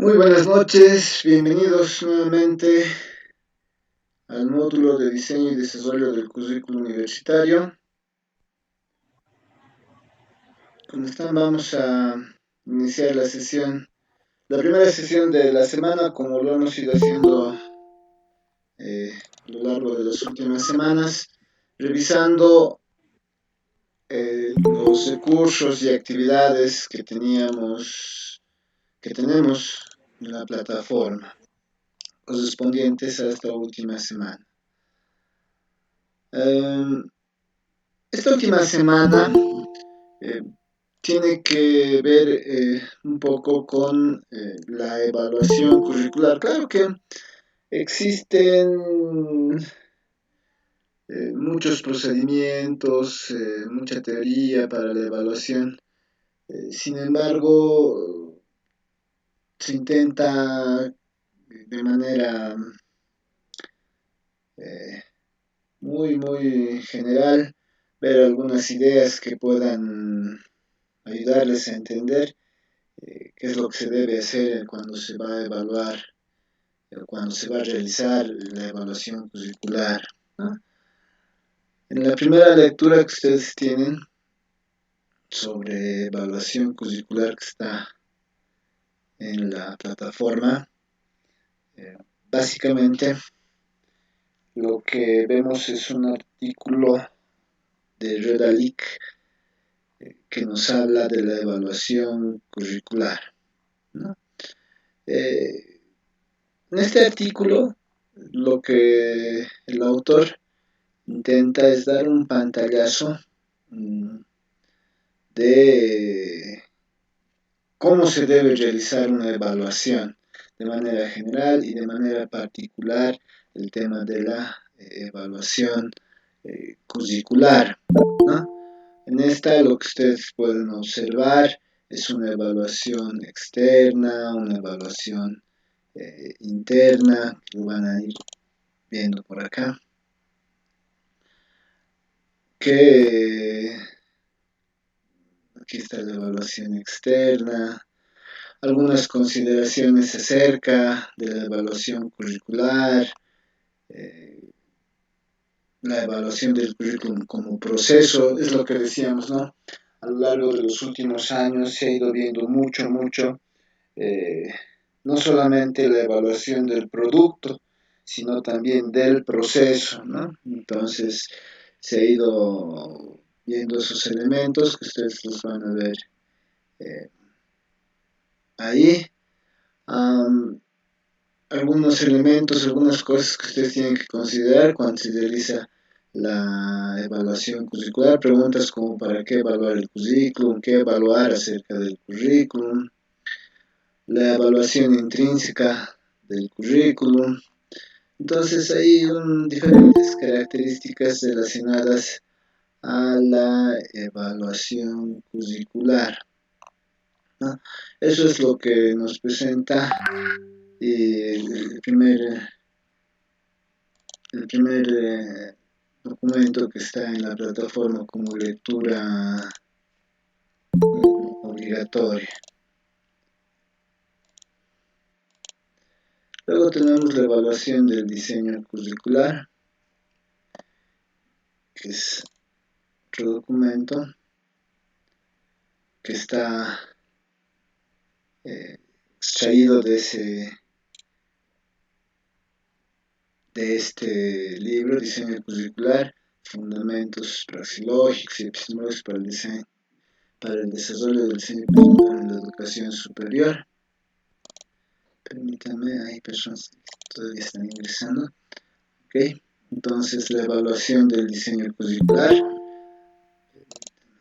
Muy buenas noches, bienvenidos nuevamente al módulo de diseño y desarrollo del currículo universitario. Como están, vamos a iniciar la primera sesión de la semana, como lo hemos ido haciendo a lo largo de las últimas semanas, revisando los recursos y actividades que tenemos en la plataforma correspondientes a esta última semana. Esta última semana eh, tiene que ver un poco con la evaluación curricular. Claro que existen muchos procedimientos, mucha teoría para la evaluación. Sin embargo, se intenta de manera eh, muy general ver algunas ideas que puedan ayudarles a entender qué es lo que se debe hacer cuando se va a evaluar, cuando se va a realizar la evaluación curricular, ¿no? En la primera lectura que ustedes tienen sobre evaluación curricular que está en la plataforma, básicamente lo que vemos es un artículo de Redalic que nos habla de la evaluación curricular, ¿no? En este artículo, lo que el autor intenta es dar un pantallazo de cómo se debe realizar una evaluación de manera general y de manera particular el tema de la evaluación curricular, ¿no? En esta lo que ustedes pueden observar es una evaluación externa, una evaluación interna, que lo van a ir viendo por acá, que aquí está la evaluación externa, algunas consideraciones acerca de la evaluación curricular, eh, la evaluación del currículum como proceso, es lo que decíamos, ¿no? A lo largo de los últimos años se ha ido viendo mucho, eh, no solamente la evaluación del producto, sino también del proceso, ¿no? Entonces se ha ido viendo esos elementos que ustedes los van a ver eh, ahí. Um, Algunos elementos, algunas cosas que ustedes tienen que considerar cuando se realiza la evaluación curricular, preguntas como para qué evaluar el currículum, qué evaluar acerca del currículum, la evaluación intrínseca del currículum. Entonces hay diferentes características relacionadas a la evaluación curricular, ¿no? Eso es lo que nos presenta el primer documento que está en la plataforma como lectura obligatoria. Luego tenemos la evaluación del diseño curricular, que es otro documento que está extraído de este libro, Diseño Curricular, Fundamentos Praxilógicos y Epistemológicos para el desarrollo del diseño curricular en la educación superior. Permítanme, hay personas que todavía están ingresando. Ok, entonces la evaluación del diseño curricular.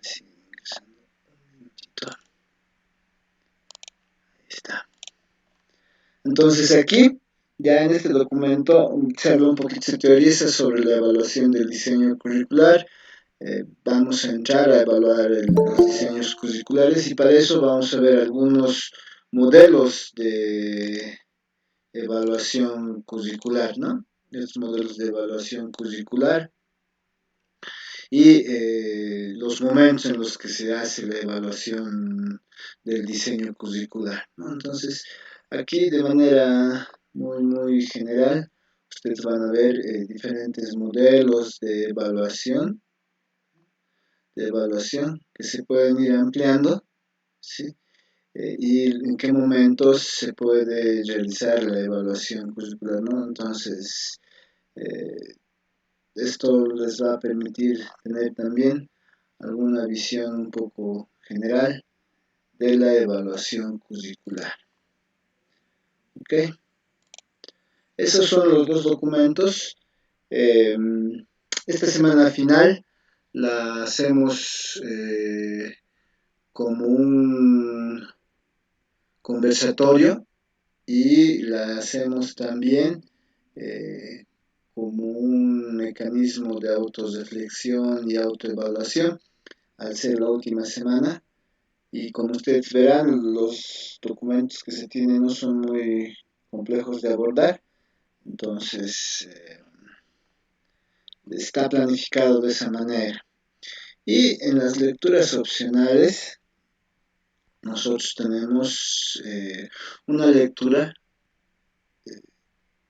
Sigue ingresando un minutito. Ahí está. Entonces aquí, ya en este documento, se habla un poquito, se teoriza sobre la evaluación del diseño curricular. Vamos a entrar a evaluar los diseños curriculares y para eso vamos a ver algunos modelos de evaluación curricular, ¿no? Estos modelos de evaluación curricular y los momentos en los que se hace la evaluación del diseño curricular, ¿no? Entonces, Aquí de manera muy general, ustedes van a ver diferentes modelos de evaluación que se pueden ir ampliando, ¿sí? Y en qué momentos se puede realizar la evaluación curricular, ¿no? Entonces, eh, esto les va a permitir tener también alguna visión un poco general de la evaluación curricular. ¿Ok? Esos son los dos documentos. Eh, Esta semana final la hacemos como un conversatorio y la hacemos también eh, como un mecanismo de autorreflexión y autoevaluación al ser la última semana. Y como ustedes verán, los documentos que se tienen no son muy complejos de abordar, entonces está planificado de esa manera. Y en las lecturas opcionales, nosotros tenemos una lectura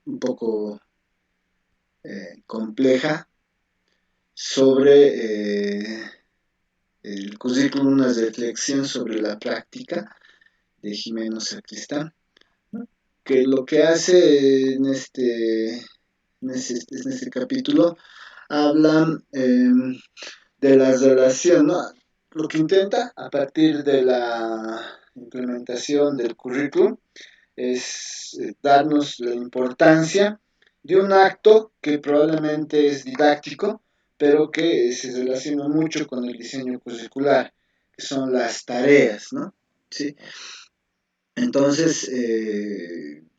un poco compleja sobre el currículum, una reflexión sobre la práctica de Jimeno Sacristán, que lo que hace en este capítulo habla de la relación, ¿no? Lo que intenta a partir de la implementación del currículum es darnos la importancia de un acto que probablemente es didáctico, pero que se relaciona mucho con el diseño curricular, que son las tareas, ¿no? ¿Sí? Entonces,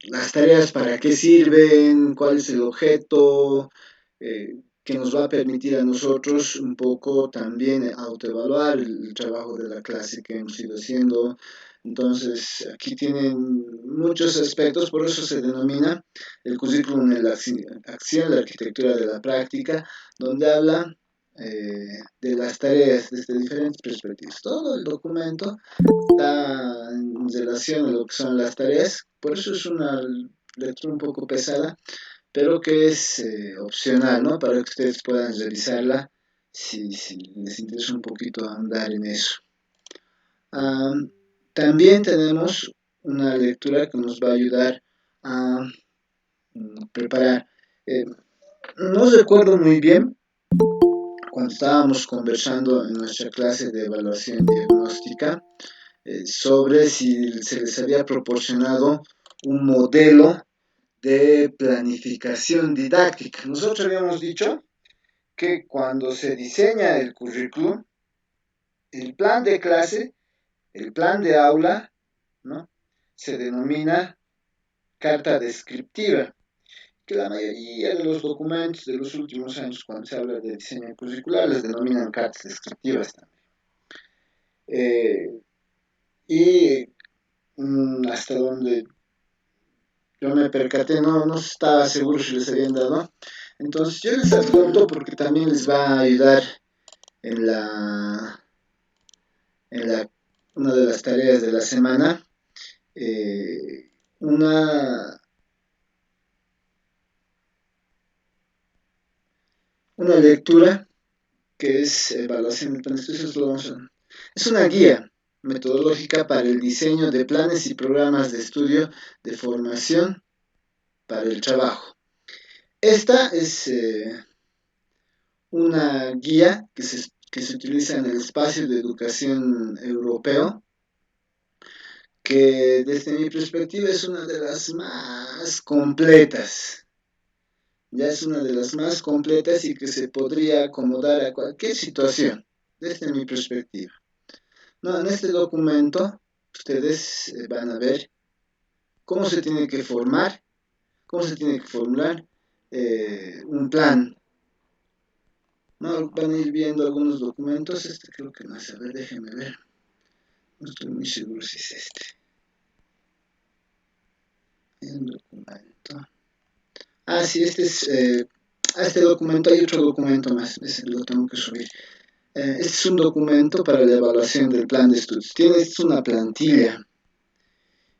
las tareas para qué sirven, cuál es el objeto, que nos va a permitir a nosotros un poco también autoevaluar el trabajo de la clase que hemos ido haciendo. Entonces, aquí tienen muchos aspectos, por eso se denomina el currículum de la acción, la arquitectura de la práctica, donde habla de las tareas desde diferentes perspectivas. Todo el documento está en relación a lo que son las tareas, por eso es una lectura un poco pesada, pero que es opcional, ¿no? Para que ustedes puedan revisarla si les interesa un poquito andar en eso. También tenemos una lectura que nos va a ayudar a preparar. Eh, no recuerdo muy bien cuando estábamos conversando en nuestra clase de evaluación diagnóstica sobre si se les había proporcionado un modelo de planificación didáctica. Nosotros habíamos dicho que cuando se diseña el currículum, el plan de clase, el plan de aula, ¿no? Se denomina carta descriptiva, que la mayoría de los documentos de los últimos años, cuando se habla de diseño curricular, les denominan cartas descriptivas también. Y hasta donde yo me percaté, no estaba seguro si les habían dado. Entonces yo les adjunto porque también les va a ayudar en en la una de las tareas de la semana, eh, una, una lectura que es evaluación de planes. Es una guía metodológica para el diseño de planes y programas de estudio de formación para el trabajo. Esta es una guía que se utiliza en el espacio de educación europeo, que desde mi perspectiva es una de las más completas. Ya es una de las más completas y que se podría acomodar a cualquier situación, desde mi perspectiva. No, en este documento ustedes van a ver cómo se tiene que formar, cómo se tiene que formular un plan. No, van a ir viendo algunos documentos. Este creo que no es. A ver, déjenme ver. No estoy muy seguro si es este. El documento. Ah, sí, este es. Este documento, hay otro documento más. Ese lo tengo que subir. Este es un documento para la evaluación del plan de estudios. Tiene, es una plantilla.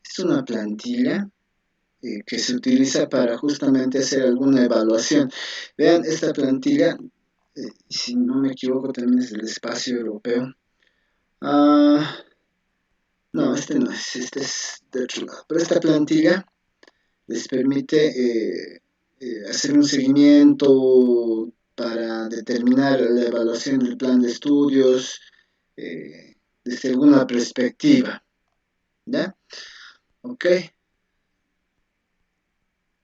Es una plantilla que se utiliza para justamente hacer alguna evaluación. Vean, esta plantilla, si no me equivoco, también es del espacio europeo. Ah, no, este no es, este es de otro lado. Pero esta plantilla les permite hacer un seguimiento para determinar la evaluación del plan de estudios desde alguna perspectiva. ¿Ya? Ok.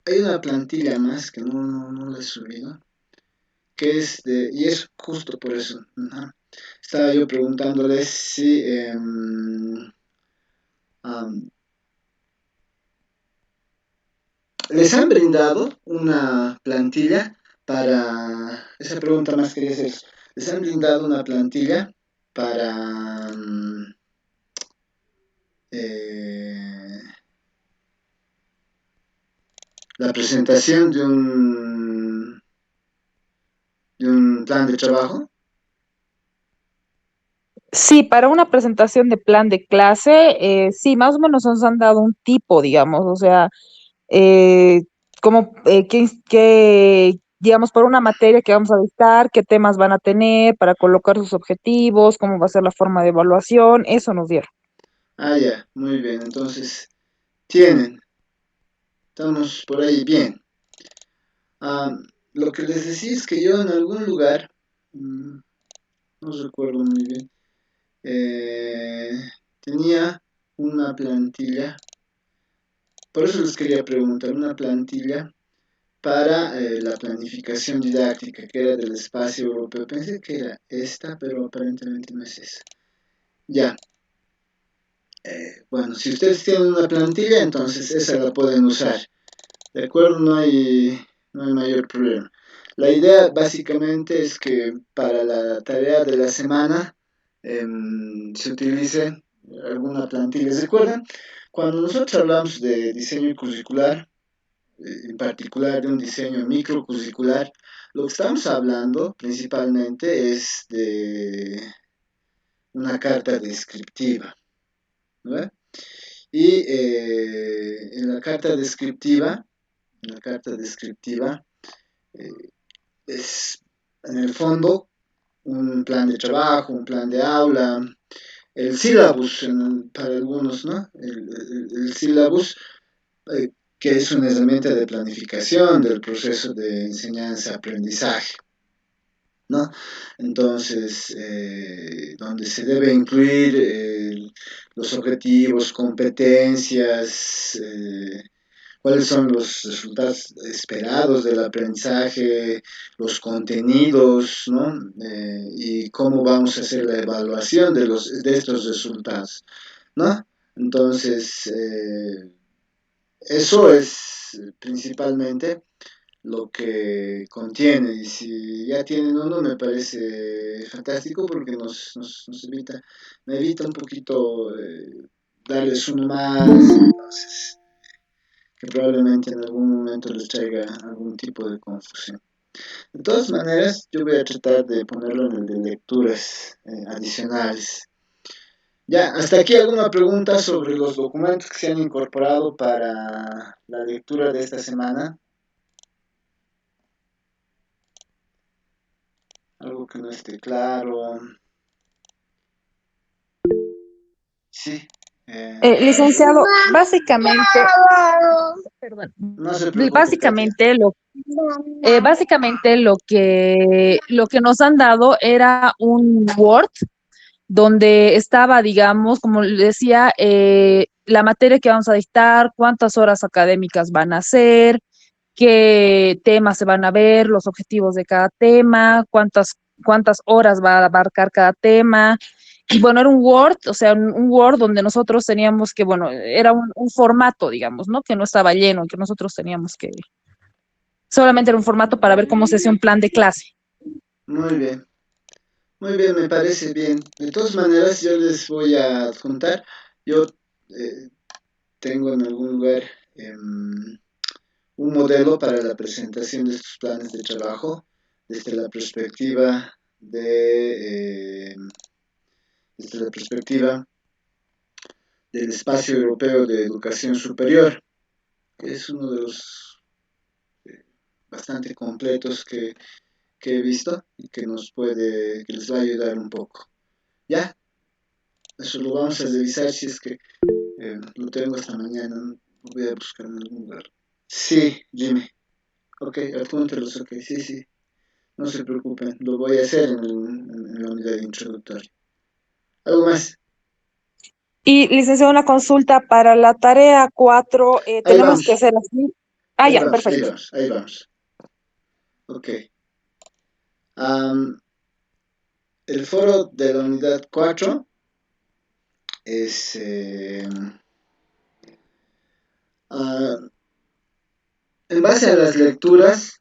Hay una plantilla más que no la he subido, que es de, y es justo por eso. Ajá. Estaba yo preguntándoles si les han brindado una plantilla para, esa pregunta más quería hacer, les han brindado una plantilla para eh, la presentación de un plan de trabajo. Sí, para una presentación de plan de clase, sí, más o menos nos han dado un tipo, digamos, o sea, eh, como digamos, por una materia que vamos a dictar, qué temas van a tener para colocar sus objetivos, cómo va a ser la forma de evaluación, eso nos dieron. Ah, ya, muy bien, entonces tienen, estamos por ahí bien. Ah, lo que les decía es que yo en algún lugar, mm, no recuerdo muy bien, eh, tenía una plantilla, por eso les quería preguntar, una plantilla para la planificación didáctica, que era del espacio europeo. Pensé que era esta, pero aparentemente no es esa. Ya, bueno, si ustedes tienen una plantilla, entonces esa la pueden usar. ¿De acuerdo? No hay mayor problema. La idea básicamente es que para la tarea de la semana se utilice alguna plantilla. ¿Recuerdan? Cuando nosotros hablamos de diseño curricular, en particular de un diseño microcurricular, lo que estamos hablando principalmente es de una carta descriptiva, ¿no? Y en la carta descriptiva eh, es en el fondo un plan de trabajo, un plan de aula, el sílabus para algunos, ¿no? El sílabus que es una herramienta de planificación del proceso de enseñanza-aprendizaje, ¿no? Entonces, donde se debe incluir los objetivos, competencias, cuáles son los resultados esperados del aprendizaje, los contenidos, ¿no? Y cómo vamos a hacer la evaluación de estos resultados, ¿no? Entonces, eso es principalmente lo que contiene. Y si ya tienen uno, me parece fantástico porque me evita un poquito darles uno más, entonces, que probablemente en algún momento les traiga algún tipo de confusión. De todas maneras, yo voy a tratar de ponerlo en el de lecturas adicionales. Ya, hasta aquí alguna pregunta sobre los documentos que se han incorporado para la lectura de esta semana. Algo que no esté claro. Sí. Licenciado, básicamente, perdón, No se preocupe, Katia. básicamente básicamente lo que nos han dado era un Word donde estaba, digamos, como le decía, la materia que vamos a dictar, cuántas horas académicas van a ser, qué temas se van a ver, los objetivos de cada tema, cuántas horas va a abarcar cada tema. Y bueno, era un Word, o sea, un Word donde nosotros teníamos que, bueno, era un formato, digamos, ¿no? Que no estaba lleno, que nosotros teníamos que, solamente era un formato para ver cómo se hacía un plan de clase. Muy bien. Muy bien, me parece bien. De todas maneras, yo les voy a adjuntar. Yo eh, tengo en algún lugar un modelo para la presentación de estos planes de trabajo desde la perspectiva desde la perspectiva del Espacio Europeo de Educación Superior, que es uno de los bastante completos que he visto y que les va a ayudar un poco. ¿Ya? Eso lo vamos a revisar si es que lo tengo esta mañana. Lo voy a buscar en algún lugar. Sí, Jimmy. Ok, apúntelos, ok, sí, sí. No se preocupen, lo voy a hacer en la unidad introductoria. ¿Algo más? Y licenciado, una consulta para la tarea 4, Ahí tenemos que vamos, hacer así. Ah, ahí ya, vamos, ahí perfecto. vamos, ahí vamos. Ok. Am, el foro de la unidad 4 es... ah, en base a las lecturas,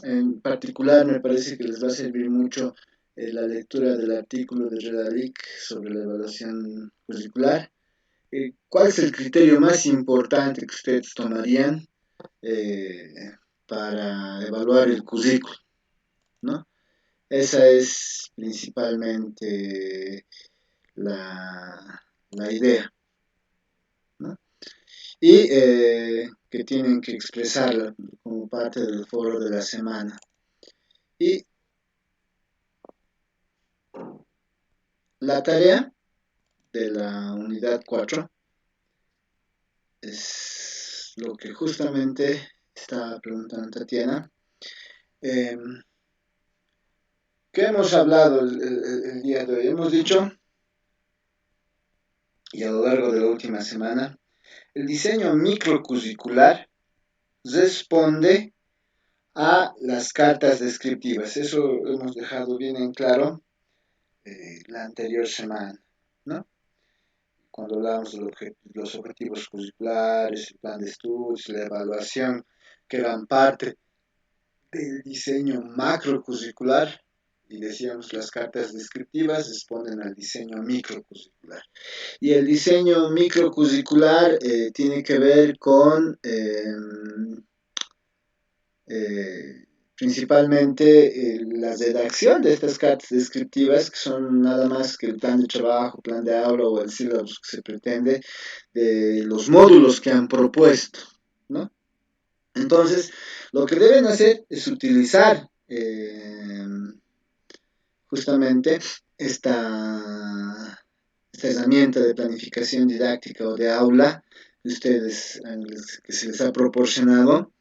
en particular me parece que les va a servir mucho la lectura del artículo de Redalic sobre la evaluación curricular. ¿Cuál es el criterio más importante que ustedes tomarían eh, para evaluar el currículo? ¿No? Esa es principalmente la idea, ¿no? Y que tienen que expresarla como parte del foro de la semana. Y la tarea de la unidad 4 es lo que justamente está preguntando Tatiana. Eh, ¿Qué hemos hablado el día de hoy? Hemos dicho, y a lo largo de la última semana, el diseño microcurricular responde a las cartas descriptivas. Eso lo hemos dejado bien en claro la anterior semana, ¿no? Cuando hablamos de los objetivos curriculares, el plan de estudios, la evaluación, que eran parte del diseño macrocurricular, y decíamos las cartas descriptivas responden al diseño microcurricular. Y el diseño microcurricular tiene que ver con eh, principalmente la redacción de estas cartas descriptivas, que son nada más que el plan de trabajo, plan de aula o el sílabus que se pretende, de los módulos que han propuesto, ¿no? Entonces, lo que deben hacer es utilizar justamente esta herramienta de planificación didáctica o de aula que que se les ha proporcionado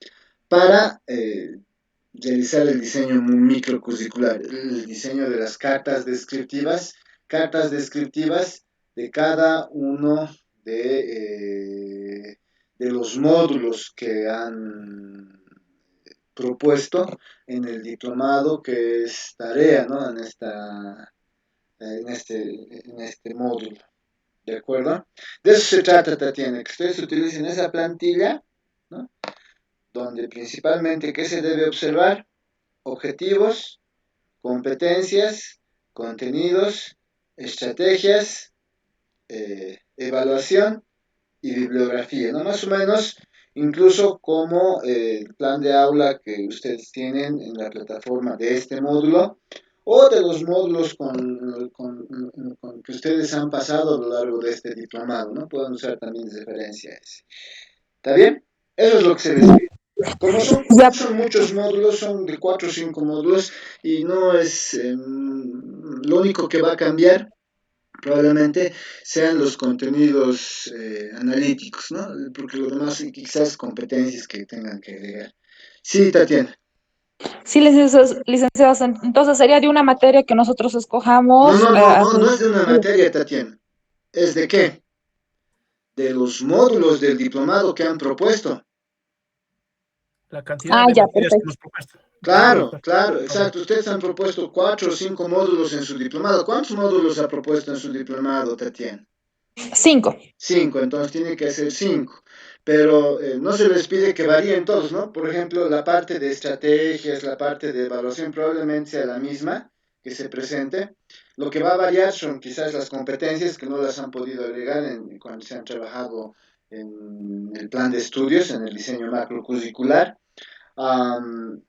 para realizar el diseño microcurricular, el diseño de las cartas descriptivas de cada uno de los módulos que han propuesto en el diplomado, que es tarea, ¿no? En este módulo, ¿de acuerdo? De eso se trata, Tatiana, que ustedes utilicen esa plantilla, ¿no? Donde principalmente, ¿qué se debe observar? Objetivos, competencias, contenidos, estrategias, evaluación y bibliografía, ¿no? Más o menos, incluso como el plan de aula que ustedes tienen en la plataforma de este módulo o de los módulos con que ustedes han pasado a lo largo de este diplomado, ¿no? Pueden usar también de referencia a ese. ¿Está bien? Eso es lo que se les pide. Como Ya, son muchos módulos, son de 4 o 5 módulos y no es lo único que va a cambiar probablemente sean los contenidos analíticos, ¿no? Porque lo demás quizás competencias que tengan que agregar. Sí, Tatiana. sí, licenciados, entonces sería de una materia que nosotros No, escojamos. no, no, no, no es de una materia, Tatiana. ¿Es de qué? De los módulos del diplomado que han propuesto. La cantidad Ah, de ya, materias que perfecto. hemos propuesto. Ah, Claro, claro, ok. exacto. Ustedes han propuesto 4 o 5 módulos en su diplomado. ¿Cuántos módulos ha propuesto en su diplomado, Tatiana? 5. 5, entonces tiene que ser 5. Pero no se les pide que varíen todos, ¿no? Por ejemplo, la parte de estrategias, la parte de evaluación probablemente sea la misma que se presente. Lo que va a variar son quizás las competencias que no las han podido agregar cuando se han trabajado en el plan de estudios, en el diseño macrocurricular. Um,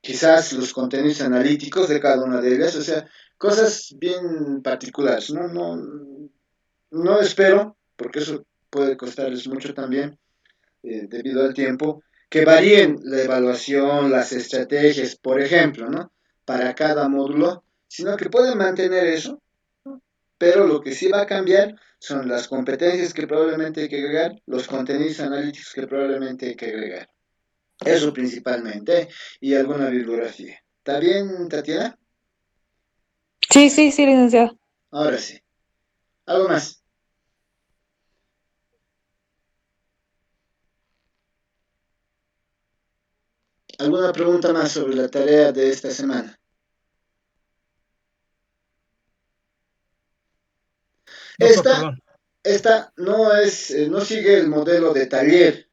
Quizás los contenidos analíticos de cada una de ellas, o sea, cosas bien particulares. No espero, porque eso puede costarles mucho también, debido al tiempo, que varíen la evaluación, las estrategias, por ejemplo, ¿no? Para cada módulo, sino que pueden mantener eso, pero lo que sí va a cambiar son las competencias que probablemente hay que agregar, los contenidos analíticos que probablemente hay que agregar. Eso principalmente, y alguna bibliografía. ¿Está bien, Tatiana? Sí, sí, sí, licenciado. Ahora sí. ¿Algo más? ¿Alguna pregunta más sobre la tarea de esta semana? Doctor, Esta, perdón. esta no es, no sigue el modelo de taller,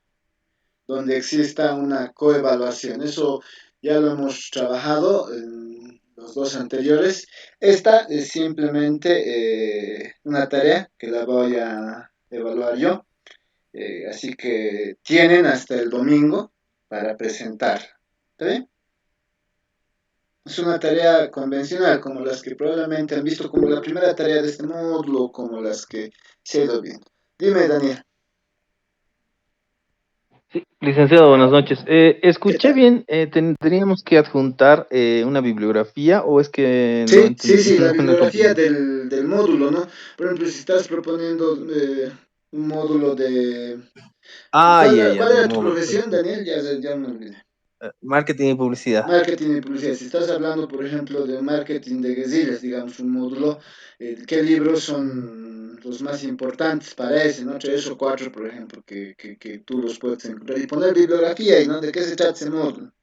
donde exista una coevaluación. Eso ya lo hemos trabajado en los dos anteriores. Esta es simplemente una tarea que la voy a evaluar yo. Así que tienen hasta el domingo para presentar. ¿Está bien? Es una tarea convencional, como las que probablemente han visto como la primera tarea de este módulo, como las que se ha ido viendo. Dime, Daniel, Sí, licenciado, buenas noches. ¿qué ¿Escuché tal? bien? ¿Teníamos que adjuntar una bibliografía o es que no Sí, sí, entendí? sí, la No, no bibliografía comprendí. del módulo, ¿no? Por ejemplo, si estás proponiendo un módulo de... Ah, ya, ya, ¿Cuál del era tu módulo, profesión, perfecto. Daniel? Ya me olvidé. Marketing y publicidad. Marketing y publicidad. Si estás hablando, por ejemplo, de marketing de guerrillas, digamos, un módulo, ¿qué libros son los más importantes para ese, ¿no? Tres o cuatro, por ejemplo, que tú los puedes encontrar. Y poner bibliografía y, ¿no? ¿De qué se trata ese módulo?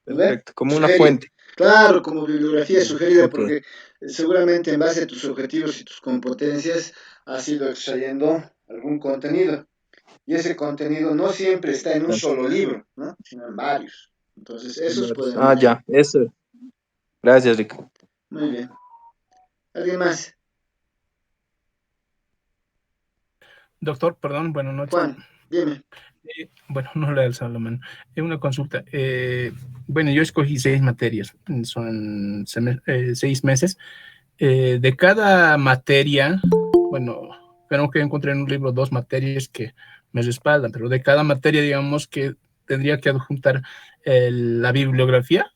¿No ve? Perfecto, como una Sugerir. fuente. Claro, como bibliografía Ya, sugerida, ok, porque seguramente en base a tus objetivos y tus competencias has ido extrayendo algún contenido. Y ese contenido no siempre está en un perfecto. solo libro, ¿no? Sino en varios. Entonces, esos pueden Ah, ir. ya, eso. Gracias, Rico. Muy bien. ¿Alguien más? Doctor, perdón, buenas noches. Juan, dime. Bueno, no le he alzado la mano. Una consulta. Bueno, yo escogí 6 materias, son 6 meses. De cada materia, bueno, creo que encontré en un libro 2 materias que me respaldan, pero de cada materia, digamos que tendría que adjuntar la bibliografía.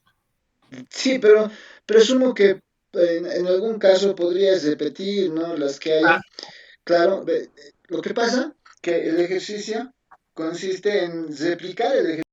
Sí, pero presumo que en algún caso podrías repetir, ¿no? Las que Ah, haya. Claro, lo que pasa que el ejercicio consiste en replicar el ejercicio.